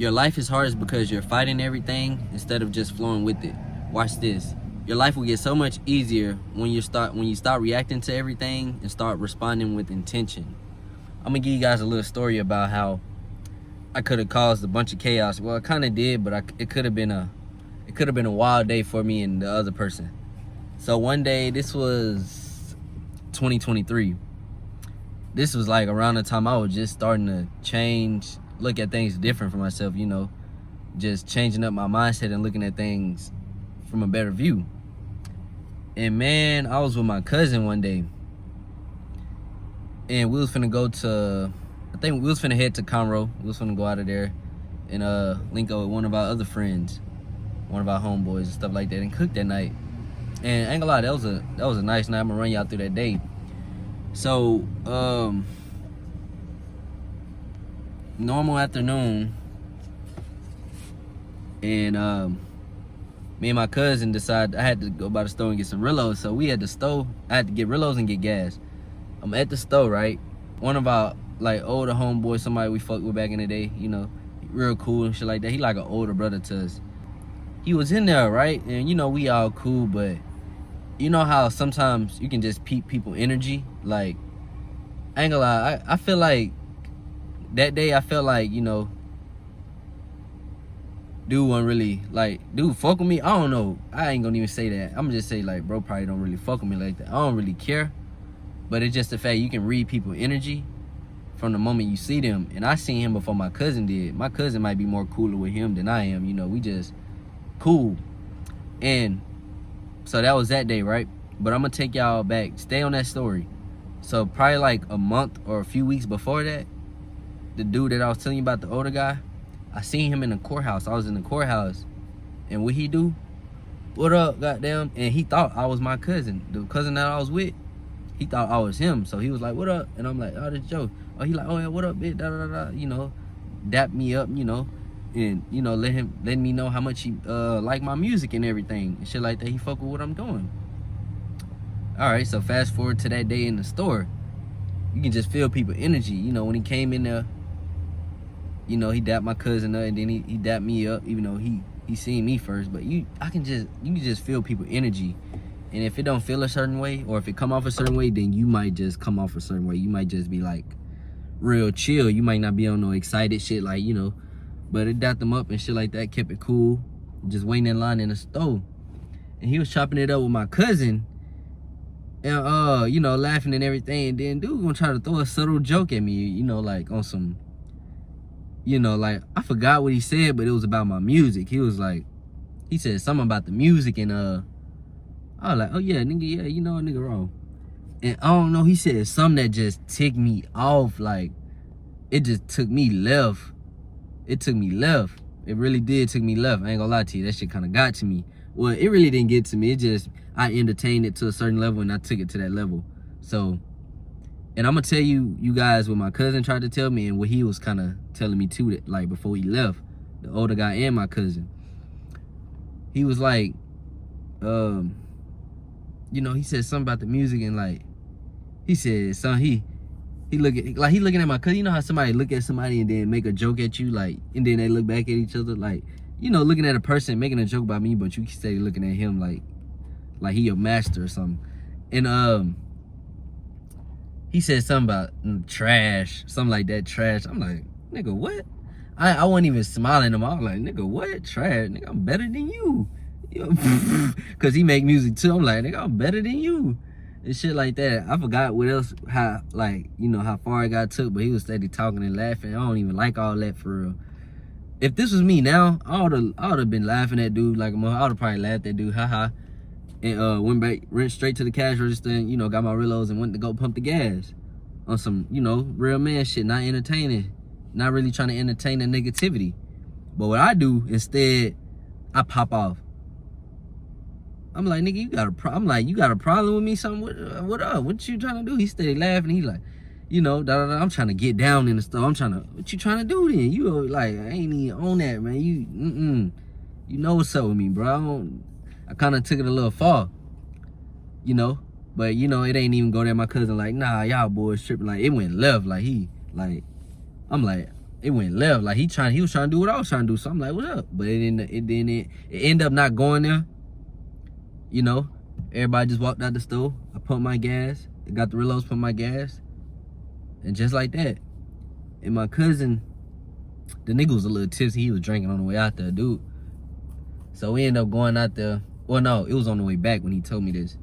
Your life is hardest because you're fighting everything instead of just flowing with it. Watch this. Your life will get so much easier when you start reacting to everything and start responding with intention. I'm gonna give you guys a little story about how I could have caused a bunch of chaos. Well, I kind of did, but it could have been a wild day for me and the other person. So one day, this was 2023. This was like around the time I was just starting to change, look at things different for myself, just changing up my mindset and looking at things from a better view. And man, I was with my cousin one day, and we was finna head to Conroe. We was finna go out of there and link up with one of our other friends, one of our homeboys and stuff like that, and cook that night. And I ain't gonna lie, that was a nice night. I'm gonna run y'all through that day. So normal afternoon, and me and my cousin decided I had to go by the store and get some Rillos. So we had the store. I had to get Rillos and get gas. I'm at the store, right? One of our like older homeboys, somebody we fucked with back in the day, real cool and shit like that. He like an older brother to us. He was in there, right? And we all cool, but you know how sometimes you can just peep people energy? Like, I ain't gonna lie, I feel like that day I felt like, dude wasn't really, like, dude fuck with me. I don't know. I ain't gonna even say that. I'm gonna just say, like, bro probably don't really fuck with me like that. I don't really care. But it's just the fact you can read people energy from the moment you see them. And I seen him before my cousin did. My cousin might be more cooler with him than I am. We just cool. And so that was that day, right? But I'm gonna take y'all back. Stay on that story. So probably like a month or a few weeks before that, the dude that I was telling you about, the older guy, I seen him in the courthouse. I was in the courthouse, and what he do? What up, goddamn? And he thought I was my cousin. The cousin that I was with, he thought I was him. So he was like, what up? And I'm like, oh, this Joe. Oh, he like, oh yeah, what up, bitch? Da da da da. Dap me up, and let me know how much he like my music and everything and shit like that. He fuck with what I'm doing. All right, so fast forward to that day in the store. You can just feel people energy. When he came in there, he dapped my cousin up, and then he dapped me up, even though he seen me first. But you can just feel people energy. And if it don't feel a certain way, or if it come off a certain way, then you might just come off a certain way. You might just be like real chill. You might not be on no excited shit, like, but it dapped them up and shit like that, kept it cool, just waiting in line in the store. And he was chopping it up with my cousin, and laughing and everything. And then dude gonna try to throw a subtle joke at me, like on some, like, I forgot what he said, but it was about my music. He was like, he said something about the music, and I was like, oh yeah, nigga, yeah, a nigga wrong. And I don't know, he said something that just ticked me off. Like, it just took me left. It took me left. It really did take me left. I ain't gonna lie to you, that shit kind of got to me. Well, it really didn't get to me. It just, I entertained it to a certain level, and I took it to that level. So, and I'm gonna tell you guys what my cousin tried to tell me and what he was kind of telling me too, that, like, before he left, the older guy and my cousin. He was like, he said something about the music, and like, he said something, he looking at my cousin. You know how somebody look at somebody and then make a joke at you, like, and then they look back at each other, like, looking at a person making a joke about me, but you stay looking at him like he your master or something. And he said something about trash, something like that, trash. I'm like, nigga, what? I wasn't even smiling at him. I was like, nigga, what? Trash? Nigga, I'm better than you. Cause he make music too. I'm like, nigga, I'm better than you. And shit like that. I forgot what else, how far I got took, but he was steady talking and laughing. I don't even like all that for real. If this was me now, I would have been laughing at dude like a mother. I would have probably laughed at dude, haha. And went straight to the cash register and, got my Rillos and went to go pump the gas. On some, real man shit, not entertaining. Not really trying to entertain the negativity. But what I do instead, I pop off. I'm like, nigga, you got a problem? I'm like, you got a problem with me? Something? What up? What you trying to do? He steady laughing. He like, I'm trying to get down in the store. What you trying to do then? You like, I ain't even on that, man. You know what's up with me, bro. I kind of took it a little far, but it ain't even go there. My cousin like, nah, y'all boys tripping. Like, it went left. Like, I'm like, it went left. Like he was trying to do what I was trying to do. So I'm like, what up? But it ended up not going there. You know, everybody just walked out the store. I pumped my gas. I got the reloads, pumped my gas. And just like that. And my cousin, the nigga was a little tipsy. He was drinking on the way out there, dude. So we ended up going out there. Well, no, it was on the way back when he told me this.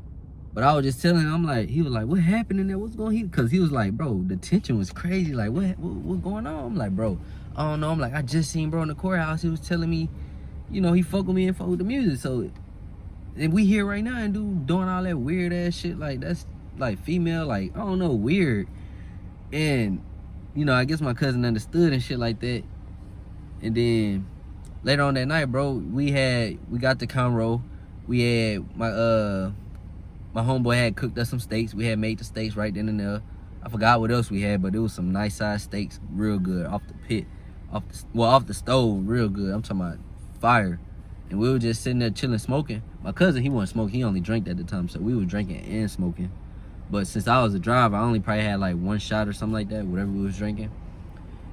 But I was just telling him, he was like, what happened in there? What's going on? Because he was like, bro, the tension was crazy. Like, what's going on? I'm like, bro, I don't know. I'm like, I just seen bro in the courthouse. He was telling me, you know, he fuck with me and fuck with the music. So, and we here right now and doing all that weird ass shit. Like, that's like female, like, I don't know, weird. And, you know, I guess my cousin understood and shit like that. And then later on that night, bro, we got the conro. We had my homeboy had cooked us some steaks. We had made the steaks right then and there. I forgot what else we had, but it was some nice size steaks, real good, off the pit, off the stove, real good. I'm talking about fire. And we were just sitting there chilling, smoking. My cousin, he wasn't smoking. He only drank at the time, so we were drinking and smoking. But since I was a driver, I only probably had like one shot or something like that, whatever we was drinking.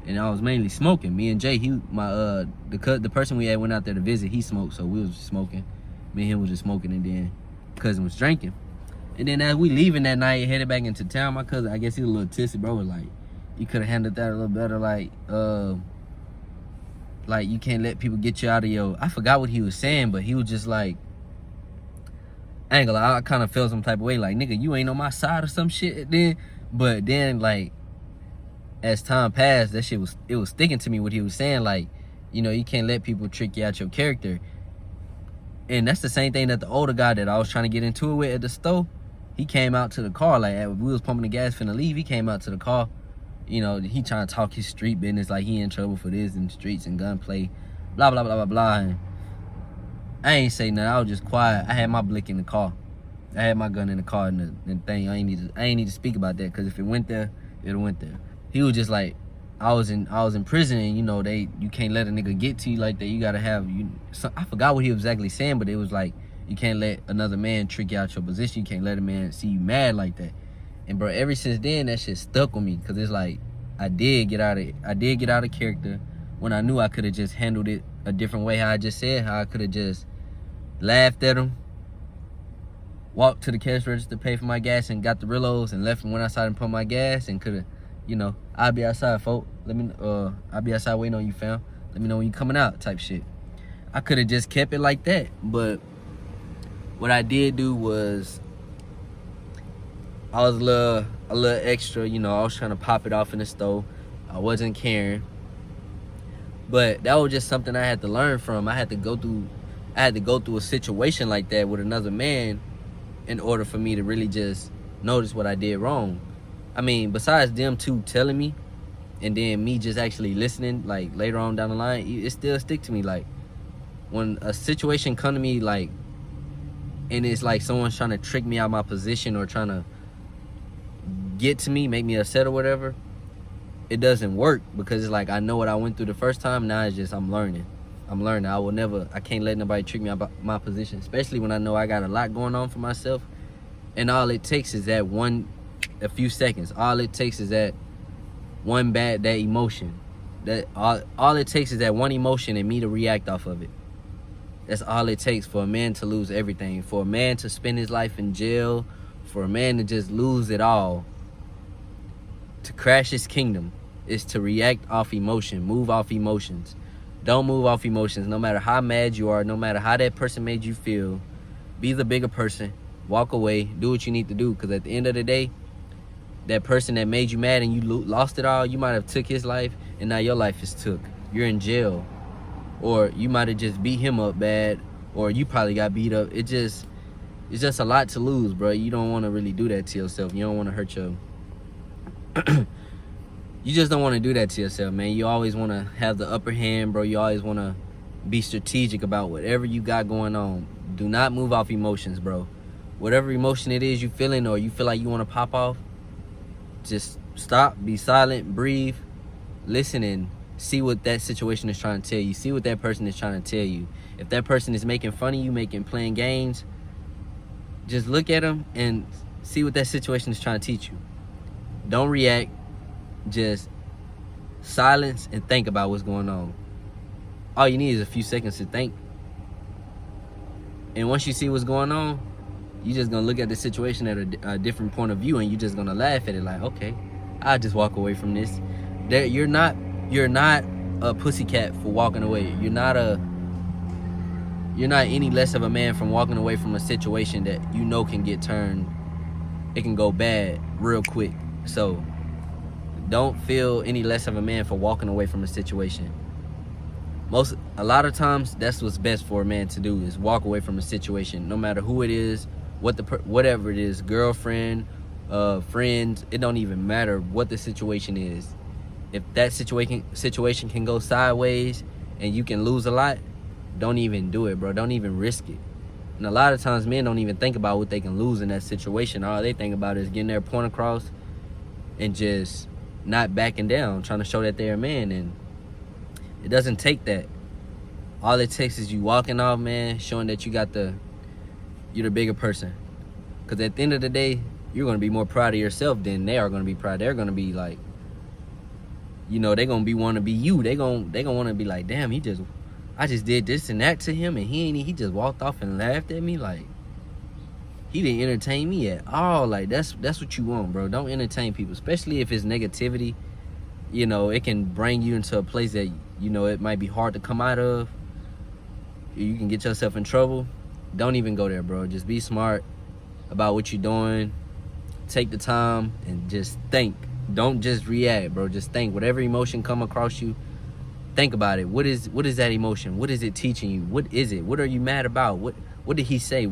And I was mainly smoking. Me and Jay, the person we had went out there to visit, he smoked, so we was smoking. Me and him was just smoking, and then cousin was drinking. And then as we leaving that night, headed back into town, my cousin, I guess he was a little tipsy, bro, was like, you could have handled that a little better, like you can't let people get you out of your, I forgot what he was saying, but he was just like, I ain't gonna lie, I kind of felt some type of way, like, nigga, you ain't on my side or some shit then. But then, like, as time passed, that shit was sticking to me, what he was saying, like, you know, you can't let people trick you out your character. And that's the same thing that the older guy that I was trying to get into it with at the store, he came out to the car, like, we was pumping the gas finna leave, he came out to the car, you know, he trying to talk his street business, like he in trouble for this and streets and gunplay, blah, blah, blah, blah, blah. And I ain't say nothing, I was just quiet. I had my blick in the car. I had my gun in the car and the thing. I ain't need to speak about that, because if it went there, it went there. He was just like, I was in prison, and you know, you can't let a nigga get to you like that. You gotta have I forgot what he was exactly saying, but it was like, you can't let another man trick you out your position. You can't let a man see you mad like that. And bro, ever since then, that shit stuck with me, because it's like, I did get out of character when I knew I could have just handled it a different way. How I just said, how I could have just laughed at him, walked to the cash register, paid for my gas, and got the reloads, and left and went outside and pumped my gas, and could have, you know, I'll be outside, folk. I'll be outside waiting on you, fam. Let me know when you coming out, type shit. I could have just kept it like that, but what I did do was, I was a little extra, you know. I was trying to pop it off in the stove. I wasn't caring, but that was just something I had to learn from. I had to go through a situation like that with another man in order for me to really just notice what I did wrong. I mean, besides them two telling me, and then me just actually listening, like later on down the line, it still stick to me. Like, when a situation come to me, like, and it's like someone's trying to trick me out of my position or trying to get to me, make me upset or whatever, it doesn't work, because it's like, I know what I went through the first time. Now it's just, I'm learning. I can't let nobody trick me out of my position, especially when I know I got a lot going on for myself. And all it takes is a few seconds. All it takes is that emotion. All it takes is that one emotion and me to react off of it. That's all it takes for a man to lose everything, for a man to spend his life in jail, for a man to just lose it all, to crash his kingdom, is to react off emotion, move off emotions. Don't move off emotions, no matter how mad you are, no matter how that person made you feel. Be the bigger person, walk away, do what you need to do, because at the end of the day, that person that made you mad and you lost it all, you might have took his life, and now your life is took. You're in jail. Or you might have just beat him up bad, or you probably got beat up. It's just a lot to lose, bro. You don't want to really do that to yourself. You don't want to hurt your... You just don't want to do that to yourself, man. You always want to have the upper hand, bro. You always want to be strategic about whatever you got going on. Do not move off emotions, bro. Whatever emotion it is you feeling, or you feel like you want to pop off, just stop, be silent, breathe, listen, and see what that situation is trying to tell you. See what that person is trying to tell you. If that person is making fun of you, playing games, just look at them and see what that situation is trying to teach you. Don't react. Just silence and think about what's going on. All you need is a few seconds to think. And once you see what's going on, you're just gonna look at the situation at a different point of view, and you're just gonna laugh at it like, okay, I'll just walk away from this. You're not a pussycat for walking away. You're not any less of a man from walking away from a situation that you know can get turned. It can go bad real quick. So don't feel any less of a man for walking away from a situation. A lot of times, that's what's best for a man to do, is walk away from a situation, no matter who it is, whatever it is, girlfriend, friends. It don't even matter what the situation is. If that situation can go sideways and you can lose a lot, don't even do it, bro. Don't even risk it. And a lot of times, men don't even think about what they can lose in that situation. All they think about is getting their point across and just not backing down, trying to show that they're a man. And it doesn't take that. All it takes is you walking off, man, showing that you're the bigger person. Because at the end of the day, you're going to be more proud of yourself than they are going to be proud. They're going to be like, they're going to want to be you. They're going to want to be like, damn, I just did this and that to him, and he just walked off and laughed at me. Like, he didn't entertain me at all. Like, that's what you want, bro. Don't entertain people, especially if it's negativity. It can bring you into a place that, it might be hard to come out of. You can get yourself in trouble. Don't even go there, bro. Just be smart about what you're doing. Take the time and just think. Don't just react, bro. Just think. Whatever emotion come across you, think about it. What is that emotion? What is it teaching you? What is it? What are you mad about? What did he say?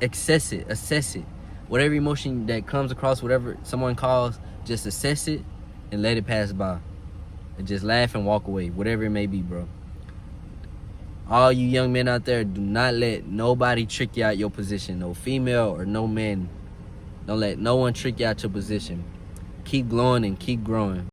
Assess it. Whatever emotion that comes across, whatever someone calls, just assess it and let it pass by. And just laugh and walk away, whatever it may be, bro. All you young men out there, do not let nobody trick you out your position. No female or no man. Don't let no one trick you out your position. Keep glowing and keep growing.